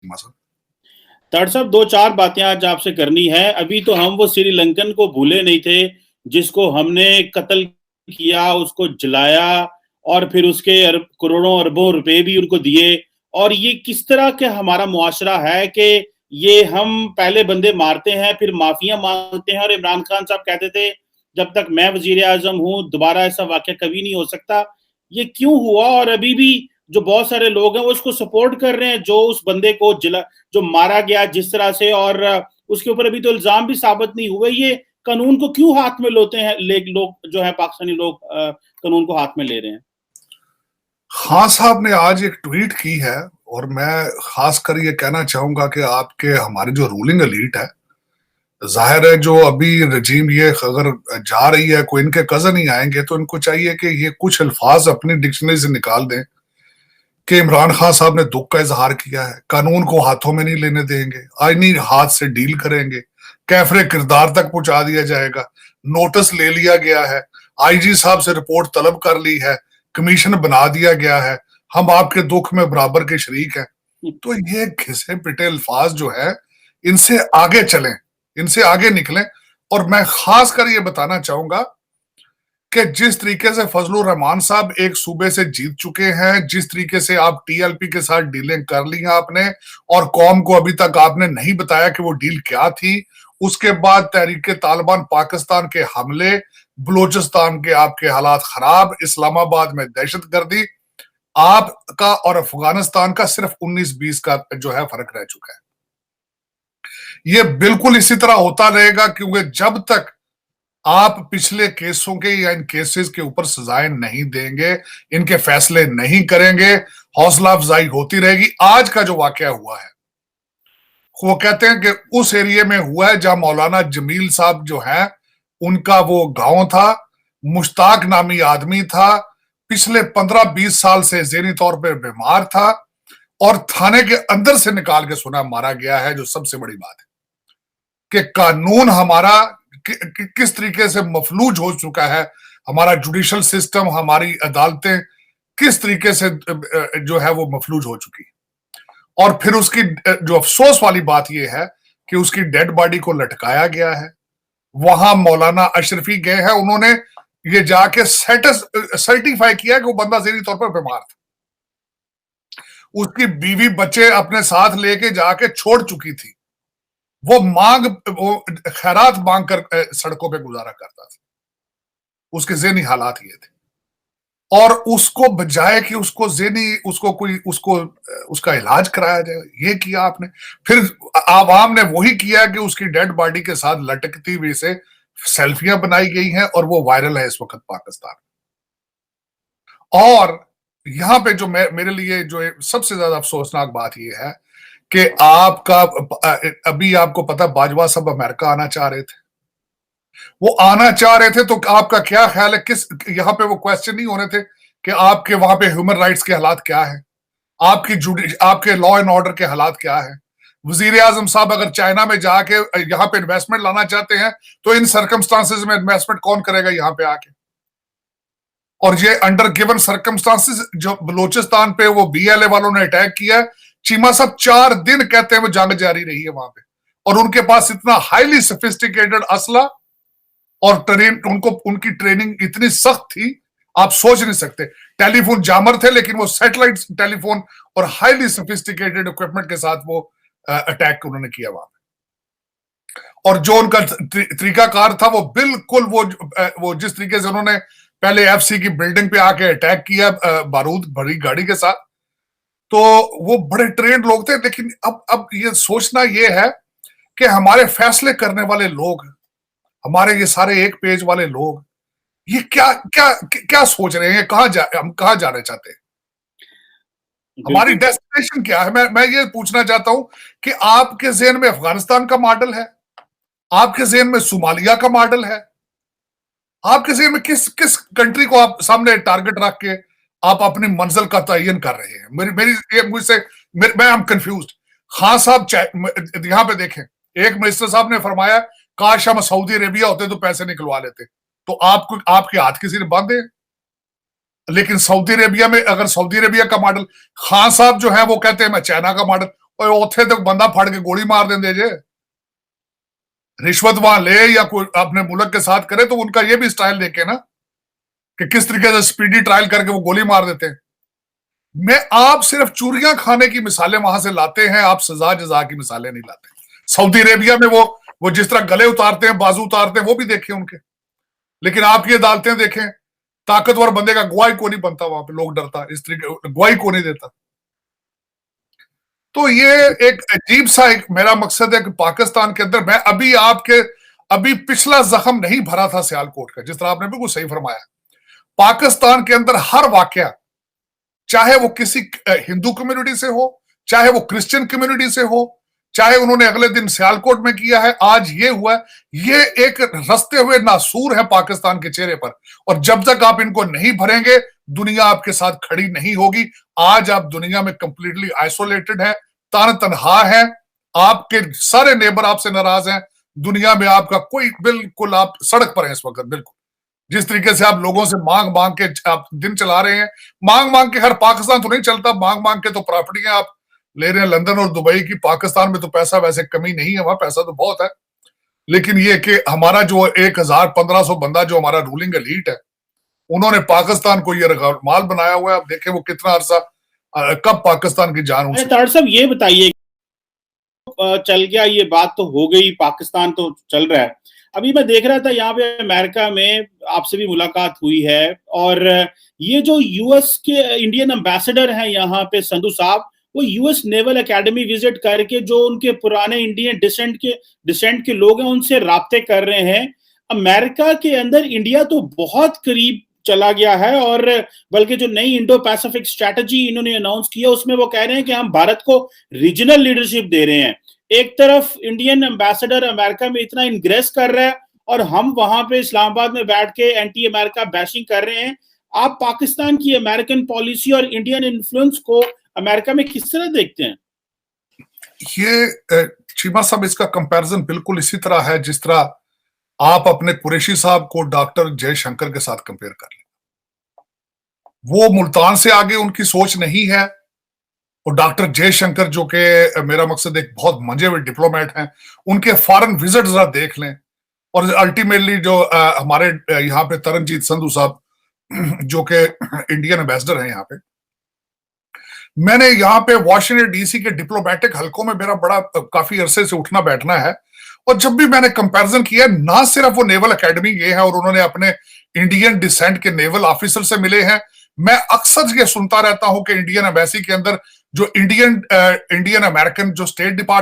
मसद। तर साहब दो चार बातें आज आपसे करनी है। अभी तो हम वो श्रीलंकन को भूले नहीं थे जिसको हमने कत्ल किया, उसको जलाया और फिर उसके करोड़ों अरबों रुपए भी उनको दिए। और ये किस तरह के हमारा मुआशरा है कि ये हम पहले बंदे मारते हैं फिर माफिया मांगते हैं। और इमरान खान साहब कहते थे जब तक मैं वजीर आजम हूं दोबारा ऐसा वाक्य कभी नहीं हो सकता। ये क्यों हुआ? और अभी भी जो बहुत सारे लोग हैं वो उसको सपोर्ट कर रहे हैं, जो उस बंदे को जो मारा गया जिस तरह से, और उसके ऊपर अभी तो इल्जाम भी साबित नहीं हुए। ये कानून को क्यों हाथ में लेते हैं लोग जो है, पाकिस्तानी लोग कानून को हाथ में ले रहे हैं? खान साहब ने आज एक ट्वीट की है और मैं खासकर ये कहना चाहूंगा कि आपके हमारी जो रूलिंग एलीट है, जाहिर है जो अभी रजीम ये अगर जा रही है, कोई इनके कजन ही आएंगे तो इनको चाहिए कि ये कुछ अल्फाज अपनी डिक्शनरी से निकाल दें कि इमरान खान साहब ने दुख का इजहार किया है, कानून को हाथों में नहीं लेने देंगे, आईनी हाथ से डील करेंगे, कैफरे किरदार तक पहुंचा दिया जाएगा, नोटिस ले लिया गया है, आईजी साहब से रिपोर्ट तलब कर ली है, कमीशन बना दिया गया है, हम आपके दुख में बराबर के शरीक हैं। तो ये घिसे पिटे अल्फाज जो है, इनसे आगे चलें, इनसे आगे निकलें। और मैं खास कर ये बताना चाहूंगा कि जिस तरीके से फजलुर रहमान साहब एक सूबे से जीत चुके हैं, जिस तरीके से आप टीएलपी के साथ डीलिंग कर ली है आपने, और कौम को अभी तक आपने नहीं बताया कि वो डील क्या थी, उसके बाद तहरीक तालिबान पाकिस्तान के हमले, बलूचिस्तान के आपके हालात खराब, इस्लामाबाद में दहशतगर्दी, आपका और अफगानिस्तान का सिर्फ 19-20 का जो है फर्क रह चुका है। ये बिल्कुल इसी तरह होता रहेगा क्योंकि जब तक आप पिछले केसों के या इन केसेस के ऊपर सजाएं नहीं देंगे, इनके फैसले नहीं करेंगे, हौसला अफजाई होती रहेगी। आज का जो वाकया हुआ है वो कहते हैं कि उस एरिया में हुआ है जहां मौलाना जमील साहब जो है उनका वो गांव था, मुश्ताक नामी आदमी था, पिछले 15-20 साल से ज़हनी तौर पर बीमार था और थाने के अंदर से निकाल के सुना मारा गया है। जो सबसे बड़ी बात है कि कानून हमारा किस तरीके से मफलूज हो चुका है, हमारा जुडिशल सिस्टम, हमारी अदालतें किस तरीके से जो है वो मफलूज हो चुकी है। और फिर उसकी जो अफसोस वाली बात यह है कि उसकी डेड बॉडी को लटकाया गया है। वहां मौलाना अशरफी गए हैं, उन्होंने ये जाके सर्टिफाई किया कि वो बंदा ज़हनी तौर पर बीमार था। उसकी बीवी बच्चे अपने साथ लेके जाके छोड़ चुकी थी। वो खैरात मांग कर सड़कों पे गुजारा करता था। उसके ज़हनी हालात ये थे और उसको बजाय कि उसका इलाज कराया जाए, ये किया आपने। फिर आवाम ने वही किया कि उसकी डेड बॉडी के साथ लटकती हुई से सेल्फियां बनाई गई हैं और वो वायरल है इस वक्त पाकिस्तान। और यहां पे जो मेरे लिए जो सबसे ज्यादा अफसोसनाक बात यह है कि आपका अभी आपको पता बाजवा साहब अमेरिका आना चाह रहे थे, वो आना चाह रहे थे, तो आपका क्या ख्याल है किस यहां पे वो क्वेश्चन नहीं होने थे कि आपके वहां पे ह्यूमन राइट्स के हालात क्या है, आपके लॉ एंड ऑर्डर के हालात क्या है। वजीर आजम साहब अगर चाइना में जाके यहां पे इन्वेस्टमेंट लाना चाहते हैं तो इन सर्कमस्टांसेस में इन्वेस्टमेंट कौन करेगा यहां पे आके। और ये अंडर गिवन सर्कमस्टांसेस जो बलूचिस्तान पे वो बीएलए वालों ने अटैक किया, चीमा साहब 4 दिन कहते हैं वो जंग जारी रही है वहां पे, और उनके पास इतना हाईली सोफिस्टिकेटेड असला और उनकी ट्रेनिंग इतनी सख्त थी आप सोच नहीं सकते। टेलीफोन जामर थे लेकिन वो सैटेलाइट टेलीफोन और हाईली सोफिस्टिकेटेड इक्विपमेंट के साथ वो अटैक उन्होंने किया वहां पे। और जो उनका तरीकाकार था वो बिल्कुल वो जिस तरीके से उन्होंने पहले एफसी की बिल्डिंग पे आके अटैक किया बारूद भरी गाड़ी के साथ, तो वो बड़े ट्रेंड लोग थे। लेकिन अब ये सोचना ये है कि हमारे फैसले करने वाले लोग, हमारे ये सारे एक पेज वाले लोग, ये क्या क्या क्या सोच रहे हैं, हम कहां जाना चाहते हैं, हमारी डेस्टिनेशन क्या है। मैं ये पूछना चाहता हूं कि आपके ज़हन में अफगानिस्तान का मॉडल है, आपके ज़हन में सोमालिया का मॉडल है, आपके ज़हन में किस किस कंट्री को आप सामने टारगेट रख के आप अपनी मंजिल का तयन कर रहे हैं। मैं एम कंफ्यूज्ड। खान साहब यहां पे देखें, एक मिनिस्टर साहब ने फरमाया काश हम सऊदी अरेबिया होते तो पैसे निकलवा लेते, तो आपके हाथ किसी ने बांधे। लेकिन सऊदी अरेबिया में अगर सऊदी अरेबिया का मॉडल, खान साहब जो है वो कहते हैं मैं चाइना का मॉडल, और ਉੱਥੇ तक बंदा फड़ के गोली मार देंगे जे, रिश्वत वहां ले या कोई अपने मुल्क के साथ करे तो उनका ये भी स्टाइल देखे ना कि किस तरीके से स्पीडी ट्रायल करके वो गोली मार देते हैं। मैं आप सिर्फ चूरियां खाने की मिसालें वहां से लाते हैं, आप सजा जजा की मिसालें नहीं लाते। सऊदी अरेबिया में वो जिस तरह गले उतारते हैं, बाजू उतारते हैं, वो भी देखे उनके। लेकिन आप ये अदालतें देखें, ताकतवर बंदे का गवाही को नहीं बनता वहां पे, लोग डरता, इस तरीके गवाही को नहीं देता। तो ये एक अजीब सा, एक मेरा मकसद है कि पाकिस्तान के अंदर, मैं अभी पिछला जख्म नहीं भरा था सियालकोट का, जिस तरह आपने बिल्कुल सही फरमाया। पाकिस्तान के अंदर हर वाकया, चाहे वो किसी हिंदू कम्युनिटी से हो, चाहे वो क्रिश्चियन कम्युनिटी से हो, चाहे उन्होंने अगले दिन सियालकोट में किया है, आज ये हुआ है, ये एक रसते हुए नासूर है पाकिस्तान के चेहरे पर। और जब तक आप इनको नहीं भरेंगे, दुनिया आपके साथ खड़ी नहीं होगी। आज आप दुनिया में कंप्लीटली आइसोलेटेड है, तान तनहा है, आपके सारे नेबर आपसे नाराज हैं, दुनिया में आपका कोई, बिल्कुल आप सड़क पर हैं इस वक्त। बिल्कुल जिस तरीके से आप लोगों से मांग मांग के आप दिन चला रहे हैं, मांग मांग के, हर पाकिस्तान तो नहीं चलता, मांग मांग के तो प्रॉपर्टियां आप ले रहे हैं लंदन और दुबई की। पाकिस्तान में तो पैसा वैसे कमी नहीं है, वहां पैसा तो बहुत है। लेकिन ये कि हमारा जो 1000-1500 बंदा जो हमारा रूलिंग एलीट है, उन्होंने पाकिस्तान को ये माल बनाया हुआ है। आप देखें वो कितना अरसा, कब पाकिस्तान की जान उनसे। तार साहब ये बताइए, चल गया, ये बात तो हो गई, पाकिस्तान तो चल रहा है। अभी मैं देख रहा था यहाँ पे अमेरिका में आपसे भी मुलाकात हुई है, और ये जो यूएस के इंडियन एम्बेसडर हैं यहाँ पे संधू साहब, वो यूएस नेवल एकेडमी विजिट करके जो उनके पुराने इंडियन डिसेंट के लोग हैं उनसे राब्ते कर रहे हैं। अमेरिका के अंदर इंडिया तो बहुत करीब चला गया है, और बल्कि जो नई इंडो पैसिफिक स्ट्रेटजी इन्होंने अनाउंस किया उसमें वो कह रहे हैं कि हम भारत को रीजनल लीडरशिप दे रहे हैं। एक तरफ इंडियन एम्बेसडर अमेरिका में इतना इंग्रेस कर रहा है, और हम वहां पे इस्लामाबाद में बैठ के एंटी अमेरिका बैशिंग कर रहे हैं। आप पाकिस्तान की अमेरिकन पॉलिसी और इंडियन इन्फ्लुएंस को अमेरिका में किस तरह देखते हैं? ये चीमा साहब, इसका कंपैरिजन बिल्कुल इसी तरह है जिस तरह आप अपने कुरैशी साहब को डॉक्टर जयशंकर के साथ कंपेयर कर लें। वो मुल्तान से आगे उनकी सोच नहीं है, और डॉक्टर जयशंकर जो कि मेरा मकसद एक बहुत मंजे हुए डिप्लोमेट हैं, उनके फॉरेन विजिट जरा देख लें। और अल्टीमेटली जो हमारे यहाँ पे तरनजीत संधू साहब जो कि इंडियन एम्बेसडर हैं यहाँ पे, मैंने यहाँ पे वाशिंगटन डीसी के डिप्लोमेटिक हलकों में मेरा बड़ा काफी अरसे से उठना बैठना है, और जब भी मैंने कंपैरिजन किया, ना सिर्फ वो नेवल एकेडमी गए हैं और उन्होंने अपने इंडियन डिसेंट के नेवल ऑफिसर से मिले हैं, मैं अक्सर ये सुनता रहता हूं कि इंडियन एम्बेसी के अंदर जो इंडियन अमेरिकन जो स्टेट डिपार्टमेंट